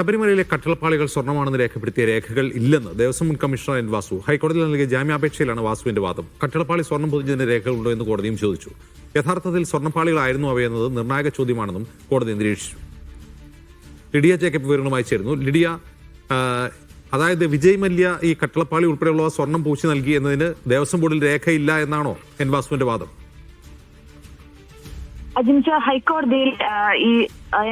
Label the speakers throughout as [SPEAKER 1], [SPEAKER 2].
[SPEAKER 1] ശബരിമലയിലെ കട്ടളപ്പാളികൾ സ്വർണ്ണമാണെന്ന് രേഖപ്പെടുത്തിയ രേഖകൾ ഇല്ലെന്ന് ദേവസ്വം മുൻ കമ്മീഷണർ എൻ വാസു ഹൈക്കോടതിയിൽ നൽകിയ ജാമ്യാപേക്ഷയിലാണ് വാസുവിന്റെ വാദം. കട്ടളപ്പാളി സ്വർണ്ണം പൊതിഞ്ഞതിന്റെ രേഖകളുണ്ടോ എന്ന് കോടതിയും ചോദിച്ചു. യഥാർത്ഥത്തിൽ സ്വർണ്ണപ്പാളികളായിരുന്നു അവയെന്നത് നിർണായക ചോദ്യമാണെന്നും കോടതി നിരീക്ഷിച്ചു. ലിഡിയ ജേക്കബ് വിവരങ്ങളുമായി ചേരുന്നു. ലിഡിയ, അതായത് വിജയ് മല്യ ഈ കട്ടളപ്പാളി ഉൾപ്പെടെയുള്ളവ സ്വർണം പൂശി നൽകി എന്നതിന് ദേവസ്വം ബോർഡിൽ രേഖയില്ല എന്നാണോ എൻ വാസുവിന്റെ വാദം?
[SPEAKER 2] അജിംഷ, ഹൈക്കോടതിയിൽ ഈ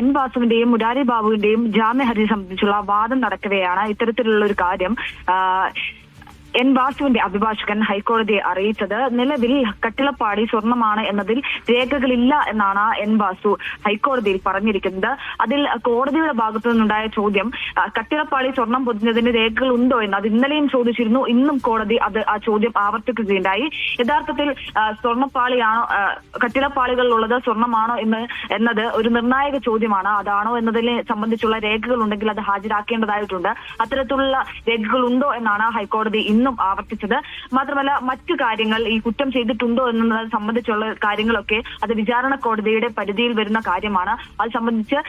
[SPEAKER 2] എൻ വാസുവിന്റെയും മുരാരി ബാബുവിന്റെയും ജാമ്യഹർജി സംബന്ധിച്ചുള്ള വാദം നടക്കവെയാണ് ഇത്തരത്തിലുള്ള ഒരു കാര്യം എൻ വാസുവിന്റെ അഭിഭാഷകൻ ഹൈക്കോടതിയെ അറിയിച്ചത്. നിലവിൽ കട്ടിളപ്പാടി സ്വർണമാണ് എന്നതിൽ രേഖകളില്ല എന്നാണ് എൻ വാസു ഹൈക്കോടതിയിൽ പറഞ്ഞിരിക്കുന്നത്. അതിൽ കോടതിയുടെ ഭാഗത്തു നിന്നുണ്ടായ ചോദ്യം കട്ടിളപ്പാടി സ്വർണം പൊതിഞ്ഞതിന് രേഖകൾ ഉണ്ടോ എന്ന് അത് ഇന്നലെയും ചോദിച്ചിരുന്നു. ഇന്നും കോടതി ആ ചോദ്യം ആവർത്തിക്കുകയുണ്ടായി. യഥാർത്ഥത്തിൽ സ്വർണ്ണപ്പാളിയാണോ, കട്ടിളപ്പാളികളിലുള്ളത് സ്വർണമാണോ എന്നത് ഒരു നിർണായക ചോദ്യമാണ്. അതാണോ എന്നതിനെ സംബന്ധിച്ചുള്ള രേഖകൾ ഉണ്ടെങ്കിൽ അത് ഹാജരാക്കേണ്ടതായിട്ടുണ്ട്. അത്തരത്തിലുള്ള രേഖകൾ ഉണ്ടോ എന്നാണ് ഹൈക്കോടതി ഇന്നും ആവർത്തിച്ചത്. മാത്രമല്ല മറ്റു കാര്യങ്ങൾ, ഈ കുറ്റം ചെയ്തിട്ടുണ്ടോ എന്നത് സംബന്ധിച്ചുള്ള കാര്യങ്ങളൊക്കെ അത് വിചാരണ കോടതിയുടെ പരിധിയിൽ വരുന്ന കാര്യമാണ്. അത് സംബന്ധിച്ച്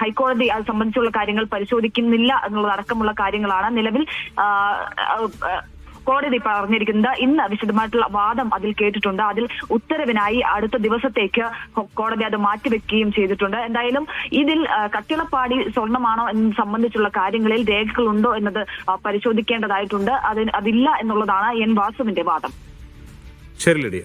[SPEAKER 2] ഹൈക്കോടതി അത് സംബന്ധിച്ചുള്ള കാര്യങ്ങൾ പരിശോധിക്കുന്നില്ല എന്നുള്ളതടക്കമുള്ള കാര്യങ്ങളാണ് നിലവിൽ കോടതി പറഞ്ഞിരിക്കുന്നത്. ഇന്ന് വിശദമായിട്ടുള്ള വാദം അതിൽ കേട്ടിട്ടുണ്ട്. അതിൽ ഉത്തരവിനായി അടുത്ത ദിവസത്തേക്ക് കോടതി അത് മാറ്റിവെക്കുകയും ചെയ്തിട്ടുണ്ട്. എന്തായാലും ഇതിൽ കട്ടിളപ്പാടി സ്വർണമാണോ എന്ന് സംബന്ധിച്ചുള്ള കാര്യങ്ങളിൽ രേഖകളുണ്ടോ എന്നത് പരിശോധിക്കേണ്ടതായിട്ടുണ്ട്. അതില്ല എന്നുള്ളതാണ് എൻ വാസുവിന്റെ വാദം.
[SPEAKER 1] ശരി ലിഡിയ.